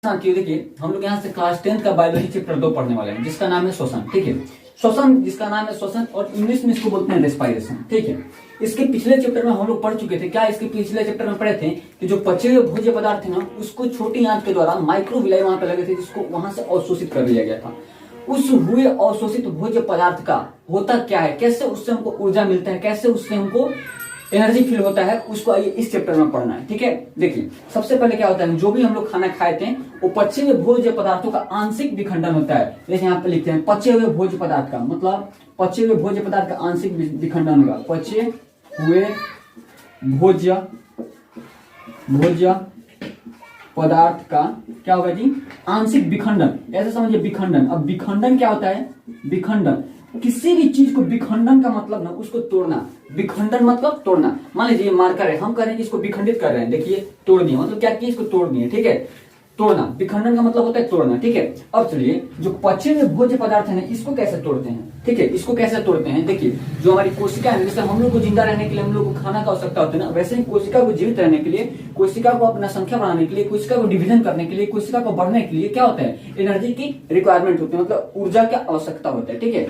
साथियों देखिए, हम लोग यहाँ से क्लास 10 का बायोलॉजी चैप्टर 2 पढ़ने वाले हैं, जिसका नाम है श्वसन। ठीक है, श्वसन जिसका नाम है श्वसन, और इंग्लिश में इसको बोलते हैं रेस्पिरेशन। ठीक है, इसके पिछले चैप्टर में हम लोग पढ़ चुके थे। क्या इसके पिछले चैप्टर में पढ़े थे कि जो पचे हुए भोज्य पदार्थ है ना, उसको छोटी आंच के द्वारा माइक्रोविलाई वहां पे लगे थे, जिसको वहां से अवशोषित कर लिया गया था। उस हुए अवशोषित भोज्य पदार्थ का होता क्या है, कैसे उससे हमको ऊर्जा मिलता है, कैसे उससे हमको एनर्जी फील होता है, उसको आइए इस चैप्टर में पढ़ना है। ठीक है, देखिए सबसे पहले क्या होता है, जो भी हम लोग खाना खाए थे वो पचे हुए भोज्य पदार्थों का आंशिक विखंडन होता है। जैसे यहाँ पे लिखते हैं पचे हुए भोज्य पदार्थ का मतलब पचे हुए भोज्य पदार्थ का आंशिक विखंडन होगा। पचे हुए भोज्य पदार्थ का क्या होगा जी, आंशिक विखंडन। ऐसे समझिए विखंडन। अब विखंडन क्या होता है, विखंडन किसी भी चीज को, विखंडन का मतलब ना उसको तोड़ना। विखंडन मतलब तोड़ना। मान लीजिए मार्कर है, हम कह रहे हैं कि इसको विखंडित कर रहे हैं, देखिए तोड़ दिए, मतलब क्या किया, इसको तोड़ दिए। ठीक है, तोड़ना, विखंडन का मतलब होता है तोड़ना। ठीक है, अब चलिए जो पचे हुए भोज्य पदार्थ है इसको कैसे तोड़ते हैं। ठीक है, इसको कैसे तोड़ते हैं, देखिए जो हमारी कोशिका है, जैसे हम लोग को जिंदा रहने के लिए हम लोग को खाना का आवश्यकता होती है ना, वैसे ही कोशिका को जीवित रहने के लिए, कोशिका को अपना संख्या बढ़ाने के लिए, कोशिका को डिवीजन करने के लिए, कोशिका को बढ़ने के लिए क्या होता है, एनर्जी की रिक्वायरमेंट होती है, मतलब ऊर्जा की आवश्यकता होता है। ठीक है,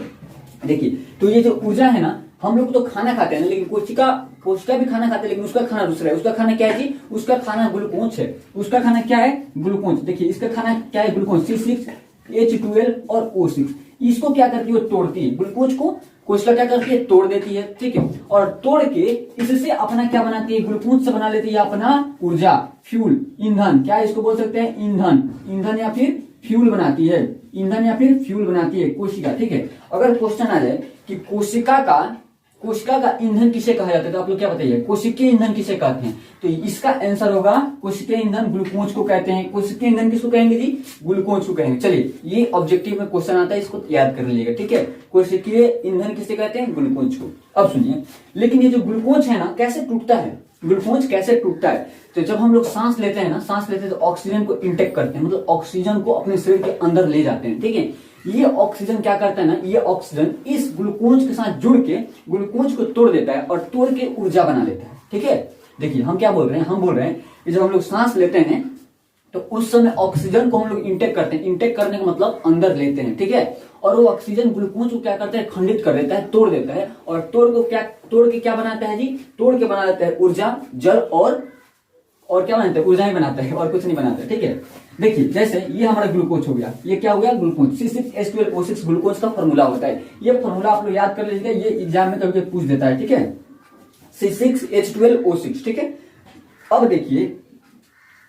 देखिए तो ये जो ऊर्जा है ना, हम लोग तो खाना खाते हैं लेकिन कोशिका भी खाना खाते हैं, लेकिन उसका खाना दूसरा है। उसका खाना क्या है जी, उसका खाना ग्लूकोज है। उसका खाना क्या है, ग्लूकोज। देखिए इसका खाना क्या है, ग्लूकोज C6H12 और O6। इसको क्या करती है, वो तोड़ती है। ग्लूकोज को कोशिका क्या करती है, तोड़ देती है। ठीक है, और तोड़ के इससे अपना क्या बनाती है, ग्लूकोज से बना लेती है अपना ऊर्जा, फ्यूल, ईंधन। क्या इसको बोल सकते हैं, ईंधन। ईंधन या फिर फ्यूल बनाती है, ईंधन या फिर फ्यूल बनाती है कोशिका। ठीक है, अगर क्वेश्चन आ जाए कि कोशिका का ईंधन किसे कहा जाता है, तो आप लोग क्या बताइए, कोशिकीय ईंधन किसे कहते हैं, तो इसका आंसर होगा कोशिकीय ईंधन ग्लूकोज को कहते हैं। कोशिकीय ईंधन किसको कहेंगे जी, ग्लूकोज को कहेंगे। चलिए ये ऑब्जेक्टिव में क्वेश्चन आता है, इसको याद कर लीजिएगा। ठीक है, कोशिकीय ईंधन किसे कहते हैं, ग्लूकोज को। अब सुनिए, लेकिन ये जो ग्लूकोज है ना, कैसे टूटता है, ग्लूकोज कैसे टूटता है, तो जब हम लोग सांस लेते हैं ना, सांस लेते हैं तो ऑक्सीजन को इंटेक करते हैं, मतलब ऑक्सीजन को अपने शरीर के अंदर ले जाते हैं। ठीक है, ये ऑक्सीजन क्या करता है ना, ये ऑक्सीजन इस ग्लूकोज के साथ जुड़ के ग्लूकोज को तोड़ देता है और तोड़ के ऊर्जा बना लेता है। ठीक है, देखिए हम क्या बोल रहे हैं, हम बोल रहे हैं कि जब हम लोग सांस लेते हैं तो उस समय ऑक्सीजन को हम लोग इंटेक करते हैं। इंटेक करने का मतलब अंदर लेते हैं। ठीक है, और वो ऑक्सीजन ग्लूकोज को क्या करता है, खंडित कर देता है, तोड़ देता है, और तोड़ के क्या बनाता है जी, तोड़ के बना देता है ऊर्जा, जल और क्या बनाता है, ऊर्जा ही बनाता है, और कुछ नहीं बनाता है। ठीक है, देखिए जैसे ये हमारा ग्लूकोज हो गया, ये क्या हो गया, ग्लूकोज। C6H12O6 ग्लूकोज का फॉर्मूला होता है। ये फॉर्मूला आप लोग याद कर लीजिएगा, ये एग्जाम में कभी पूछ देता है। ठीक है, C6H12O6। ठीक है, अब देखिए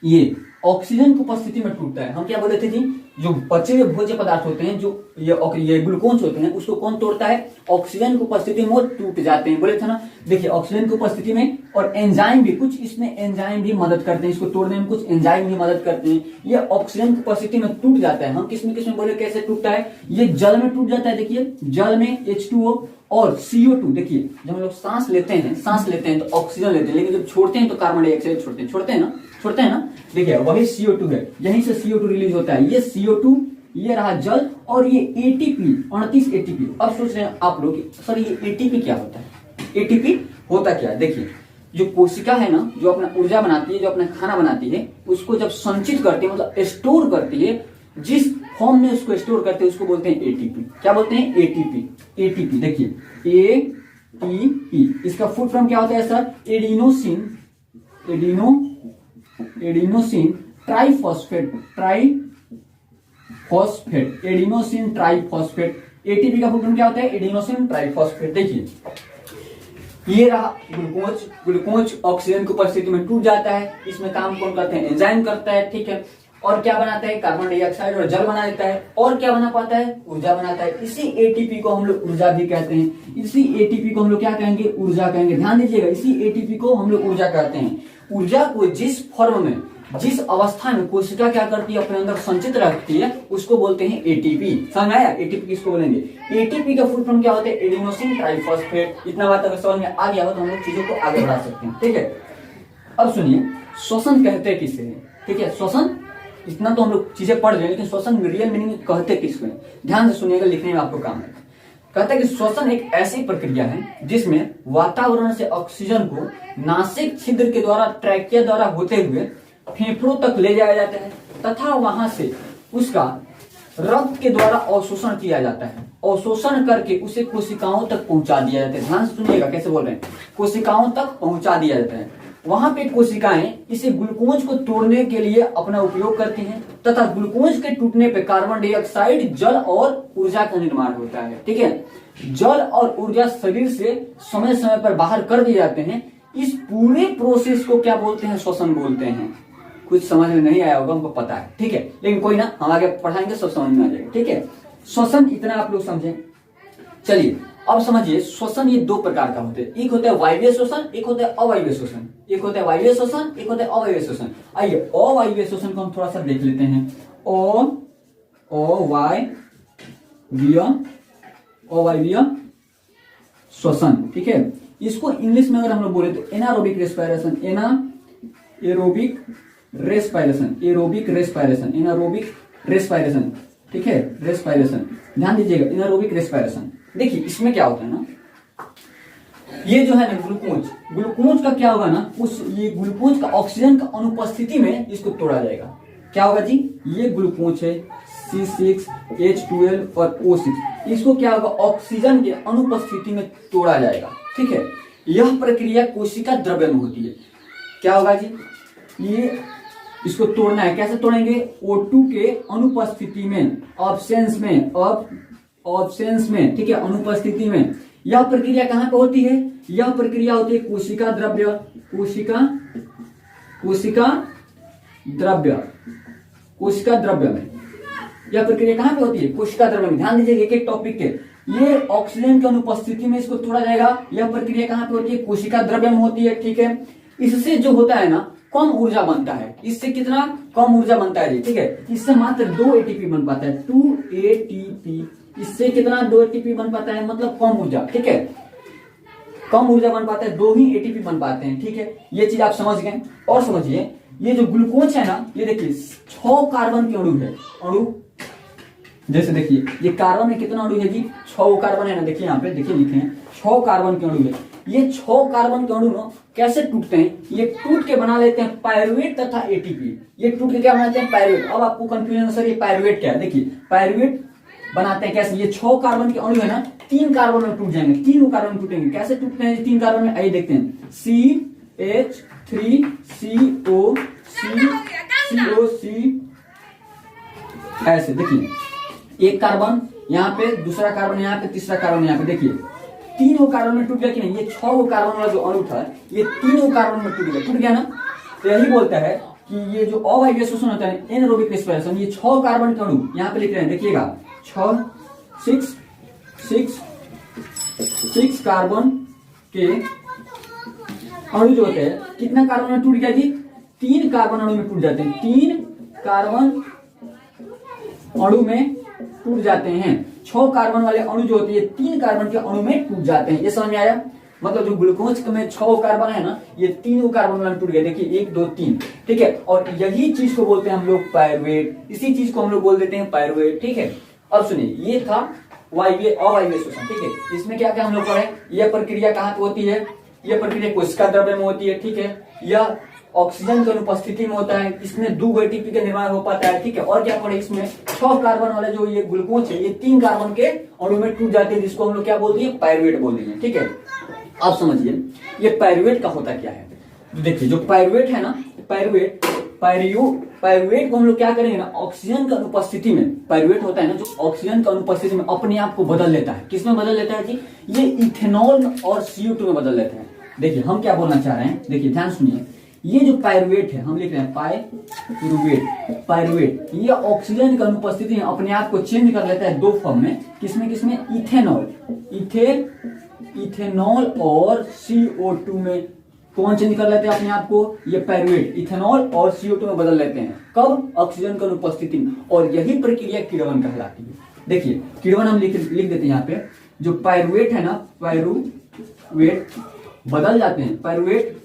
ये ऑक्सीजन की उपस्थिति में टूटता है। हम क्या बोले थे जी, जो बचे हुए भोज्य पदार्थ होते हैं, जो ये ग्लूकोज होते हैं, उसको कौन तोड़ता है, ऑक्सीजन की उपस्थिति में वो टूट जाते हैं, बोले थे ना। देखिए ऑक्सीजन की उपस्थिति में, और एंजाइम भी, कुछ इसमें एंजाइम भी मदद करते हैं, इसको तोड़ने में कुछ एंजाइम भी मदद करते हैं। ये ऑक्सीजन की उपस्थिति में टूट जाता है। हम किसमें बोले कैसे टूटता है, ये जल में टूट जाता है। देखिए जल में H2O और CO2। देखिए जब हम लोग सांस लेते हैं तो ऑक्सीजन लेते हैं, लेकिन जब छोड़ते हैं तो कार्बन डाइऑक्साइड छोड़ते हैं ना। देखिए वही CO2 है, यहीं से CO2 रिलीज होता है। ये CO2, ये रहा जल, और ये ATP, 29 ATP। अब सोच रहे हैं आप लोग सर ये ATP क्या होता है, ATP होता क्या है। देखिए जो कोशिका है ना, जो अपना ऊर्जा बनाती है, जो अपना खाना बनाती है, उसको जब संचित करती है, मतलब स्टोर करती है, जिस फॉर्म में उसको स्टोर करते हैं उसको बोलते हैं ATP। क्या बोलते हैं, ATP। देखिए ATP, इसका फुल फॉर्म क्या होता है sir, adenosine triphosphate, adenosine triphosphate. ATP का फुल फॉर्म क्या होता है, एडिनोसिन ट्राइफॉस्फेट। देखिए ये रहा ग्लूकोज ऑक्सीजन की उपस्थिति में टूट जाता है। इसमें काम कौन करते हैं, एंजाइम करता है। ठीक है, और क्या बनाता है, कार्बन डाइऑक्साइड और जल बना देता है, और क्या बना पाता है, ऊर्जा बनाता है। इसी एटीपी को हम लोग ऊर्जा भी कहते हैं। इसी एटीपी को हम लोग क्या कहेंगे, ऊर्जा कहेंगे। ध्यान दीजिएगा, इसी एटीपी को हम लोग ऊर्जा कहते हैं। ऊर्जा को जिस फॉर्म में, जिस अवस्था में कोशिका क्या करती है, अपने अंदर संचित रखती है, उसको बोलते हैं एटीपी। समझ आया, एटीपी किसको बोलेंगे, एटीपी का फुल फॉर्म क्या होता है, एडिनोसिन ट्राइफॉस्फेट। इतना बात अगर समझ में आ गया हो तो हम लोग चीजों को आगे बढ़ा सकते हैं। ठीक है, अब सुनिए श्वसन कहते किसे हैं। ठीक है, श्वसन, इतना तो हम लोग चीजें पढ़ रहे हैं, लेकिन श्वसन रियल मीनिंग कहते किसको है, ध्यान से सुनिएगा, लिखने में आपको काम है। कहता है कि श्वसन एक ऐसी प्रक्रिया है जिसमें वातावरण से ऑक्सीजन को नासिक छिद्र के द्वारा, ट्रैकिया द्वारा होते हुए फेफड़ों तक ले जाया जाता है। तथा वहां से उसका रक्त के द्वारा अवशोषण किया जाता है। अवशोषण करके उसे कोशिकाओं तक पहुंचा दिया जाता है। ध्यान से सुनिएगा कैसे बोल रहे हैं, कोशिकाओं तक पहुंचा दिया जाता है। वहां पे कोशिकाएं इसे ग्लूकोज को तोड़ने के लिए अपना उपयोग करती हैं तथा ग्लूकोज के टूटने पे कार्बन डाइऑक्साइड, जल और ऊर्जा का निर्माण होता है। ठीक है, जल और ऊर्जा शरीर से समय समय पर बाहर कर दिए जाते हैं। इस पूरे प्रोसेस को क्या बोलते हैं, श्वसन बोलते हैं। कुछ समझ में नहीं आया होगा, हमको पता है, ठीक है, लेकिन कोई ना, हम आगे पढ़ाएंगे सब समझ में आ जाएगा। ठीक है, श्वसन इतना आप लोग समझें। चलिए अब समझिए, श्वसन ये दो प्रकार का होते हैं। एक होता है वायवीय श्वसन, एक होता है अवायवीय श्वसन। एक होता है वायवीय श्वसन, एक होता है अवायवीय श्वसन। आइए अवायवीय श्वसन को हम थोड़ा सा देख लेते हैं। अवायवीय श्वसन, ठीक है, इसको इंग्लिश में अगर हम लोग बोले तो एनारोबिक रेस्पिरेशन, एनारोबिक रेस्पिरेशन, ठीक है, रेस्पिरेशन। ध्यान दीजिएगा, एनारोबिक रेस्पिरेशन। देखिए इसमें क्या होता है ना, ये जो है ना ग्लूकोज का क्या होगा ना, ये ग्लूकोज का ऑक्सीजन का अनुपस्थिति में इसको तोड़ा जाएगा। क्या होगा जी, ये ग्लूकोज है C6H12 और O6, इसको क्या होगा, ऑक्सीजन के अनुपस्थिति में तोड़ा जाएगा। ठीक है, यह प्रक्रिया कोशिका द्रव्य में होती है। क्या होगा जी, ये इसको तोड़ना है, कैसे तोड़ेंगे, O2 के अनुपस्थिति में, ऑब्सेंस में, ठीक है, अनुपस्थिति में। यह प्रक्रिया कहां पे होती है, यह प्रक्रिया होती है कोशिका द्रव्य में। यह प्रक्रिया कहां पे होती है, कोशिका द्रव्य में। ध्यान दीजिए एक एक टॉपिक के, ये ऑक्सीजन की अनुपस्थिति में इसको तोड़ा जाएगा। यह प्रक्रिया कहां पे होती है, कोशिका द्रव्य में होती है। ठीक है, इससे जो होता है ना, कम ऊर्जा बनता है। इससे कितना कम ऊर्जा बनता है जी, ठीक है, इससे मात्र 2 एटीपी बन पाता है, 2 ATP। इससे कितना 2 एटीपी बन पाता है, मतलब कम ऊर्जा। ठीक है, कम ऊर्जा बन पाता है, 2 ही एटीपी बन पाते हैं। ठीक है, ये चीज आप समझ गए। और समझिए, ये जो ग्लूकोज है ना, ये देखिए 6 कार्बन के अणु है। अणु जैसे देखिए, ये कार्बन में कितना अणु है जी, 6 कार्बन है ना, देखिए यहाँ पे देखिए लिखे हैं 6 कार्बन के अणु है। ये 6 कार्बन के अणु कैसे टूटते हैं, ये टूट के बना लेते हैं पायरुवेट तथा एटीपी। ये टूट के क्या बनाते हैं, पायरुवेट। अब आपको कंफ्यूजन, सर ये पायरुवेट क्या है, देखिए पायरुवेट बनाते हैं कैसे, ये 6 कार्बन के अणु है ना, 3 कार्बन में टूट जाएंगे, 3 कार्बन में टूटेंगे। कैसे टूटते हैं 3 कार्बन में, आइए देखते हैं। CH3CO ऐसे देखिए, एक कार्बन यहाँ पे, दूसरा कार्बन यहाँ पे, तीसरा कार्बन यहाँ पे। देखिए 3 कार्बन में टूट गया कि नहीं, ये 6 कार्बन वाला जो अणु था, ये 3 कार्बन में टूट गया ना। तो यही बोलता है कि ये जो अवायवीय श्वसन होता है, एनारोबिक रेस्पिरेशन, ये 6 कार्बन के अणु यहाँ पे लिख रहे हैं, देखिएगा 6 कार्बन के अणु जो होते हैं, कितना कार्बन में टूट गया जी, 3 कार्बन अणु में टूट जाते हैं, 3 कार्बन अणु में टूट जाते हैं। 6 कार्बन वाले अणु जो होते हैं, 3 कार्बन के अणु में टूट जाते हैं। ये समझ में आया, मतलब जो ग्लूकोज में 6 कार्बन है ना, ये 3 कार्बन वाले टूट गए। देखिए 1 2 3, ठीक है, और यही चीज को बोलते हैं हम लोग पायरुवेट। इसी चीज को हम लोग बोल देते हैं पायरुवेट। ठीक है, अब सुनिए, ये था वायवीय अवायवीय श्वसन। ठीक है, इसमें क्या क्या हम लोग पढ़े, यह प्रक्रिया कहाँ पे होती है, यह प्रक्रिया कोशिका द्रव्य में होती है। ठीक है, यह ऑक्सीजन की अनुपस्थिति में होता है, इसमें 2 एटीपी का निर्माण हो पाता है। ठीक है, और क्या पढ़े, इसमें 6 कार्बन वाले जो ये ग्लूकोज है, ये 3 कार्बन के अणु में टूट जाते हैं, जिसको हम लोग क्या बोलते हैं, पायरुवेट बोलते हैं। ठीक है, आप समझिए ये पायरुवेट का होता क्या है। तो देखिए जो पायरुवेट है ना, पायरुवेट को हम लोग क्या करेंगे ना, ऑक्सीजन की अनुपस्थिति में, पायरुवेट होता है ना जो ऑक्सीजन की अनुपस्थिति में अपने आप को बदल लेता है। किसमें बदल लेता है जी, ये इथेनॉल और CO2 में बदल लेता है। देखिए हम क्या बोलना चाह रहे हैं, देखिए ध्यान सुनिए, ये जो पायरुवेट है, हम लिख रहे हैं पायरुवेट, ये ऑक्सीजन की अनुपस्थिति में अपने आप को चेंज कर लेता है 2 फॉर्म में। किसमें इथेनॉल और CO2 में। कौन चेंज कर लेते हैं अपने आप को, ये पायरुवेट इथेनॉल और CO2 में बदल लेते हैं। कब, ऑक्सीजन की अनुपस्थिति में। और यही प्रक्रिया किण्वन कहलाती है। देखिए किण्वन हम लिख देते हैं यहाँ पे, जो पायरुवेट है ना, पायरुवेट बदल जाते हैं, पायरुवेट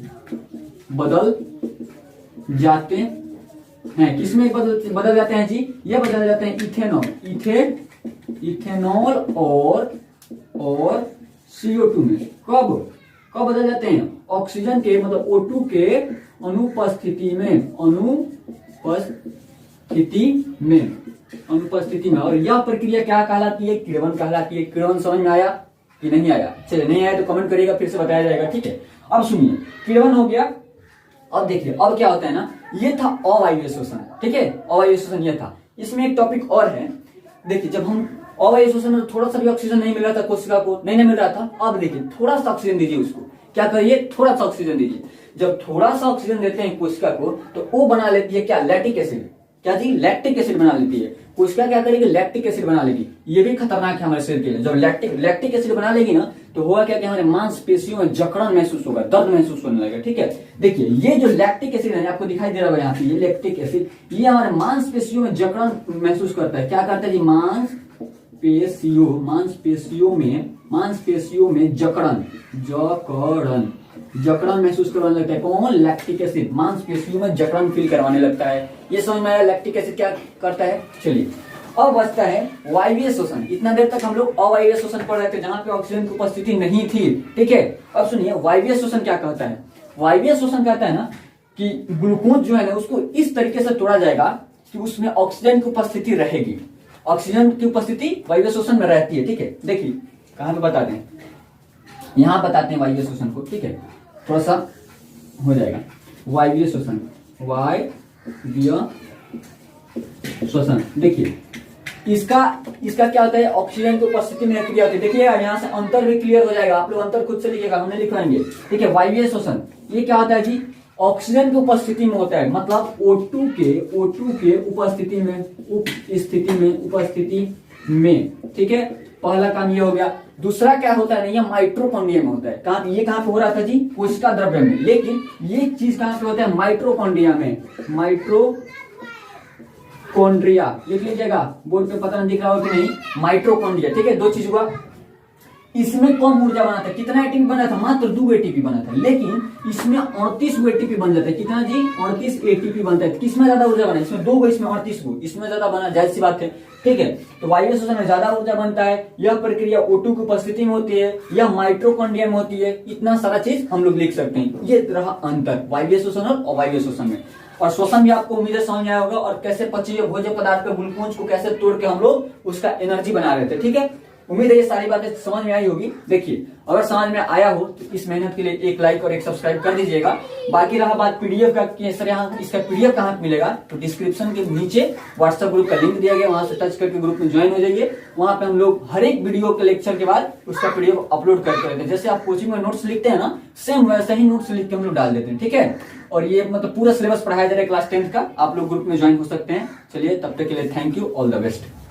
बदल जाते हैं। किसमें बदल जाते हैं जी, ये बदल जाते हैं इथेनॉल और CO2 में। कब बदल जाते हैं, ऑक्सीजन के मतलब O2 के अनुपस्थिति में, अनुपस्थिति में। और यह प्रक्रिया क्या कहलाती है? किण्वन कहलाती है। किण्वन समझ में आया कि नहीं आया? चलिए नहीं आया तो कमेंट करिएगा, फिर से बताया जाएगा, ठीक है। अब सुनिए, किण्वन हो गया। अब देखिए अब क्या होता है ना, ये था अवायवीय शोषण, ठीक है, अवायवीय शोषण ये था। इसमें एक टॉपिक और है, देखिए जब हम अवायवीय शोषण में थोड़ा सा भी ऑक्सीजन नहीं मिल रहा था कोशिका को, नहीं मिल रहा था, अब देखिए थोड़ा सा ऑक्सीजन दीजिए उसको, क्या करिए, थोड़ा सा ऑक्सीजन दीजिए। जब थोड़ा सा ऑक्सीजन देते हैं कोशिका को तो वो बना लेती है क्या? Lactic acid. क्या जी? लैक्टिक एसिड बना लेती है। कोशिका क्या करेगी? लैक्टिक एसिड बना लेगी। ये भी खतरनाक है हमारे शरीर के लिए। जब लैक्टिक एसिड बना लेगी ना तो होगा क्या कि हमारे मांसपेशियों में जकड़न महसूस होगा, दर्द महसूस होने लगेगा, ठीक है। देखिए ये जो लैक्टिक एसिड है, आपको दिखाई दे रहा है यहाँ पे, ये लैक्टिक एसिड ये हमारे मांसपेशियों में जकड़न महसूस करता है। क्या करता है जी? मांसपेशियों में जकड़न महसूस करवाने लगता है। कौन? लैक्टिक एसिड मांसपेशियों में जकड़न फील करवाने लगता है। ये समझ में आया लैक्टिक एसिड क्या करता है? चलिए अब बचता है वायवीय शोषण। इतना देर तक हम लोग अवायवीय शोषण पढ़ रहे थे जहां पे ऑक्सीजन की उपस्थिति नहीं थी, ठीक है। अब सुनिए वायवीय शोषण क्या कहता है। वायवीय शोषण कहता है ना कि ग्लूकोज जो है ना उसको इस तरीके से तोड़ा जाएगा कि उसमें ऑक्सीजन की उपस्थिति रहेगी। ऑक्सीजन की उपस्थिति वायवीय शोषण में रहती है, ठीक है। देखिए कहां पे बताते हैं, यहां बताते हैं वायवीय शोषण को, ठीक है, थोड़ा सा हो जाएगा। वायवीय शोषण, वायवीय शोषण, देखिए इसका क्या होता है? ऑक्सीजन की उपस्थिति में क्रिया होती है। देखिए यहाँ से अंतर भी क्लियर हो जाएगा, आप लोग अंतर खुद से लिखिएगा, हमने लिखवाएंगे, ठीक है। वायवीय शोषण ये क्या होता है जी? ऑक्सीजन की उपस्थिति में होता है, मतलब O2 के उपस्थिति में, ठीक है। पहला काम ये हो गया। दूसरा क्या होता है? ये माइटोकॉन्ड्रिया में होता है। ये कहां पे हो रहा था जी? कोशिका द्रव्य में, लेकिन ये चीज कहां पे होता है? माइटोकॉन्ड्रिया में। माइटोकॉन्ड्रिया लिख लीजिएगा, बोर्ड पे पता नहीं दिख रहा हो कि नहीं, माइटोकॉन्ड्रिया, ठीक है। दो चीज हुआ, इसमें कम ऊर्जा बना था। कितना एटीपी बना था? मात्र 2 एटीपी बना था, लेकिन इसमें 38 एटीपी बन जाता है। कितना जी? 38 एटीपी बनता है। किसमें ज्यादा ऊर्जा बना? इसमें 2 इसमें 38 इसमें ज्यादा बना, जाहिर सी बात है, ठीक है। तो वायवीय शोषण में ज्यादा ऊर्जा बनता है। यह प्रक्रिया O2 की उपस्थिति में होती है, यह माइटोकॉन्ड्रिया में होती है। इतना सारा चीज हम लोग लिख सकते हैं। ये रहा अंतर वायवीय शोषण और अवायवीय शोषण में। और शोषण भी आपको उम्मीद समझ में आया होगा, और कैसे पचीय भोज्य पदार्थ के ग्लूकोज को कैसे तोड़ के हम लोग उसका एनर्जी बना रहे थे, ठीक है। उम्मीद है ये सारी बातें समझ में आई होगी। देखिए अगर समझ में आया हो तो इस मेहनत के लिए एक लाइक और एक सब्सक्राइब कर दीजिएगा। बाकी रहा बात पीडीएफ का कि सर यहाँ इसका पीडीएफ कहाँ मिलेगा, तो डिस्क्रिप्शन के नीचे व्हाट्सएप ग्रुप का लिंक दिया गया, वहां से टच करके ग्रुप में ज्वाइन हो जाइए। वहां पे हम लोग हर एक वीडियो के लेक्चर के बाद उसका पीडीएफ अपलोड करते रहते हैं। जैसे आप कोचिंग में नोट्स लिखते हैं ना, सेम वैसे ही नोट्स लिख के हम लोग डाल देते हैं, ठीक है। और ये मतलब पूरा सिलेबस पढ़ाया जा रहा है क्लास 10th का, आप लोग ग्रुप में ज्वाइन हो सकते हैं। चलिए तब तक के लिए thank you, all the best.